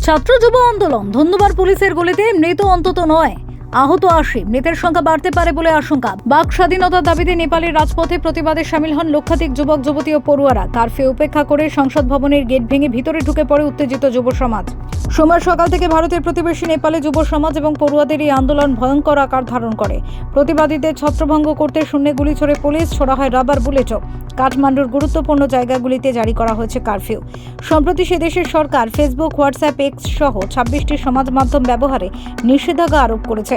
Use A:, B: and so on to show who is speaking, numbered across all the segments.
A: ছাত্র যুব আন্দোলন ধন্যবাদ পুলিশের গুলিতে মৃত অন্তত 9, আহত 80, মৃতের সংখ্যা বাড়তে পারে বলে আশঙ্কা। বাক স্বাধীনতার দাবিতে নেপালের রাজপথে প্রতিবাদে সামিল হন লক্ষাধিক যুবক যুবতী ও পড়ুয়ারা। কারফিউ উপেক্ষা করে সংসদ ভবনের গেট ভেঙে ভিতরে ঢুকে পড়ে উত্তেজিত যুব সমাজ। সোমবার সকাল থেকে ভারতের প্রতিবেশী নেপালে যুব সমাজ এবং পড়ুয়াদের এই আন্দোলন ভয়ঙ্কর আকার ধারণ করে। প্রতিবাদীদের ছত্রভঙ্গ করতে শূন্যে গুলি ছড়ে পুলিশ, ছোড়া হয় রাবার বুলেটও। কাঠমান্ডুর গুরুত্বপূর্ণ জায়গাগুলিতে জারি করা হয়েছে কারফিউ। সম্প্রতি সে দেশের সরকার ফেসবুক, হোয়াটসঅ্যাপ, এক্স সহ 26টি সমাজ মাধ্যম ব্যবহারে নিষেধাজ্ঞা আরোপ করেছে।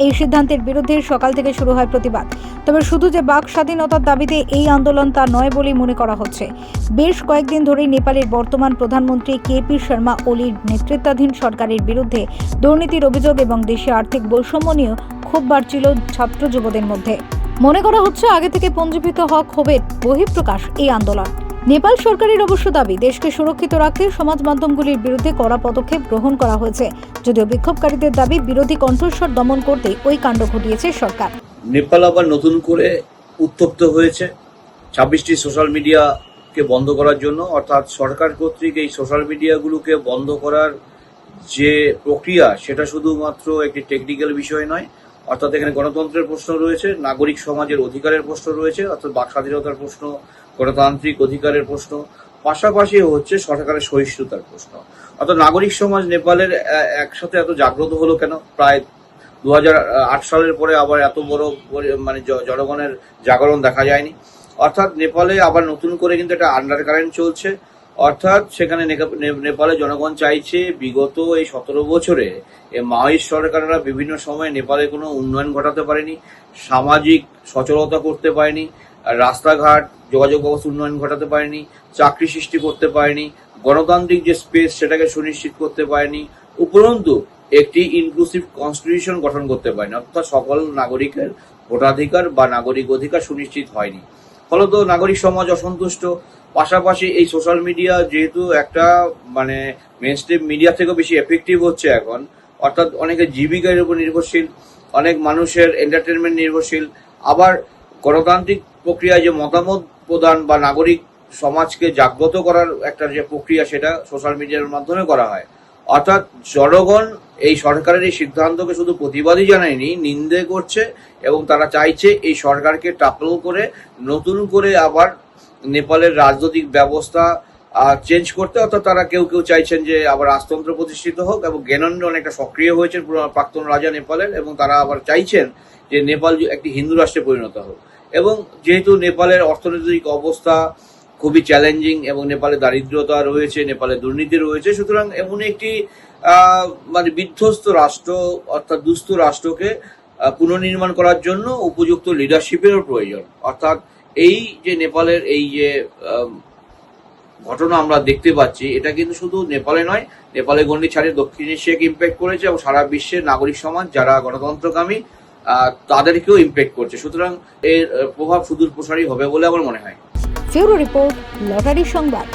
A: এই সিদ্ধান্তের বিরুদ্ধে সকাল থেকে শুরু হয় প্রতিবাদ। তবে শুধু যে বাক স্বাধীনতার দাবিতে এই আন্দোলন তা নয় বলেই মনে করা হচ্ছে। বেশ কয়েকদিন ধরেই নেপালের বর্তমান প্রধানমন্ত্রী কেপি শর্মা ওলির নেতৃত্বাধীন সরকারের বিরুদ্ধে দুর্নীতির অভিযোগ এবং দেশে আর্থিক বৈষম্য নিয়ে ক্ষোভ বাড়ছিল ছাত্র যুবদের মধ্যে। মনে করা হচ্ছে আগে থেকে পঞ্জীভূত হওয়া ক্ষোভের বহিঃপ্রকাশ এই আন্দোলন। নেপাল সরকারের অবশ্য দাবি, দেশকে সুরক্ষিত রাখতে সমাজ মাধ্যমগুলির বিরুদ্ধে কড়া পদক্ষেপ গ্রহণ করা হয়েছে। যদিও বিক্ষোভকারীদের দাবি, বিরোধী কণ্ঠস্বর দমন করতে ওই কাণ্ড ঘটিয়েছে সরকার।
B: নেপাল আবার নতুন করে উত্তপ্ত হয়েছে 26টি সোশ্যাল মিডিয়াকে বন্ধ করার জন্য। অর্থাৎ সরকার কর্তৃক এই সোশ্যাল মিডিয়াগুলোকে বন্ধ করার যে প্রক্রিয়া, সেটা শুধুমাত্র একটি টেকনিক্যাল বিষয় নয়। অর্থাৎ এখানে গণতন্ত্রের প্রশ্ন রয়েছে, নাগরিক সমাজের অধিকারের প্রশ্ন রয়েছে, অর্থাৎ বাক স্বাধীনতার প্রশ্ন, গণতান্ত্রিক অধিকারের প্রশ্ন, পাশাপাশি হচ্ছে সরকারের সহিষ্ণুতার প্রশ্ন। অর্থাৎ নাগরিক সমাজ নেপালের একসাথে এত জাগ্রত হলো কেন? প্রায় 2008 সালের পরে আবার এত বড় মানে জনগণের জাগরণ দেখা যায়নি। অর্থাৎ নেপালে আবার নতুন করে কিন্তু একটা আন্ডার কারেন্ট চলছে। অর্থাৎ সেখানে নেপালে জনগণ চাইছে, বিগত এই 17 বছরে মাওয়িস্ট সরকাররা বিভিন্ন সময় নেপালে কোনো উন্নয়ন ঘটাতে পারেনি, সামাজিক সচলতা করতে পারেনি, রাস্তাঘাট যোগাযোগ ব্যবস্থা উন্নয়ন ঘটাতে পারেনি, চাকরি সৃষ্টি করতে পারেনি, গণতান্ত্রিক যে স্পেস সেটাকে সুনিশ্চিত করতে পারেনি, উপরন্তু একটি ইনক্লুসিভ কনস্টিটিউশন গঠন করতে পারেনি। অর্থাৎ সকল নাগরিকের ভোটাধিকার বা নাগরিক অধিকার সুনিশ্চিত হয়নি। ফলত নাগরিক সমাজ অসন্তুষ্ট। পাশাপাশি এই সোশ্যাল মিডিয়া যেহেতু একটা মানে মেইনস্ট্রিম মিডিয়া থেকেও বেশি এফেক্টিভ হচ্ছে এখন, অর্থাৎ অনেকে জীবিকার উপর নির্ভরশীল, অনেক মানুষের এন্টারটেনমেন্ট নির্ভরশীল। আবার গণতান্ত্রিক প্রক্রিয়ায় যে মতামত প্রদান বা নাগরিক সমাজকে জাগ্রত করার একটা যে প্রক্রিয়া, সেটা সোশ্যাল মিডিয়ার মাধ্যমে করা হয়। অর্থাৎ জনগণ এই সরকারের এই সিদ্ধান্তকে শুধু প্রতিবাদই জানায়নি, নিন্দে করছে এবং তারা চাইছে এই সরকারকে টাপল করে নতুন করে আবার নেপালের রাজনৈতিক ব্যবস্থা চেঞ্জ করতে। অর্থাৎ তারা কেউ কেউ চাইছেন যে আবার রাজতন্ত্র প্রতিষ্ঠিত হোক, এবং জ্ঞানেন্দ্র অনেকটা সক্রিয় হয়েছেন প্রাক্তন রাজা নেপালের, এবং তারা আবার চাইছেন যে নেপাল একটি হিন্দু রাষ্ট্রে পরিণত হোক। এবং যেহেতু নেপালের অর্থনৈতিক অবস্থা খুবই চ্যালেঞ্জিং এবং নেপালে দারিদ্রতা রয়েছে, নেপালে দুর্নীতি রয়েছে, সুতরাং এমন একটি মানে বিধ্বস্ত রাষ্ট্র অর্থাৎ দুস্থ রাষ্ট্রকে পুনর্নির্মাণ করার জন্য উপযুক্ত লিডারশিপেরও প্রয়োজন। অর্থাৎ এই যে নেপালের এই যে ঘটনা আমরা দেখতে পাচ্ছি, এটা কিন্তু শুধু নেপালে নয়, নেপালের গণ্ডি ছাড়িয়ে দক্ষিণ এশিয়াকে ইম্প্যাক্ট করেছে এবং সারা বিশ্বের নাগরিক সমাজ যারা গণতন্ত্রকামী তাদেরকেও ইম্প্যাক্ট করছে। সুতরাং এর প্রভাব সুদূর প্রসারী হবে বলে আমার মনে হয়।
A: ফিউরো রিপোর্ট, লটারি সংবাদ।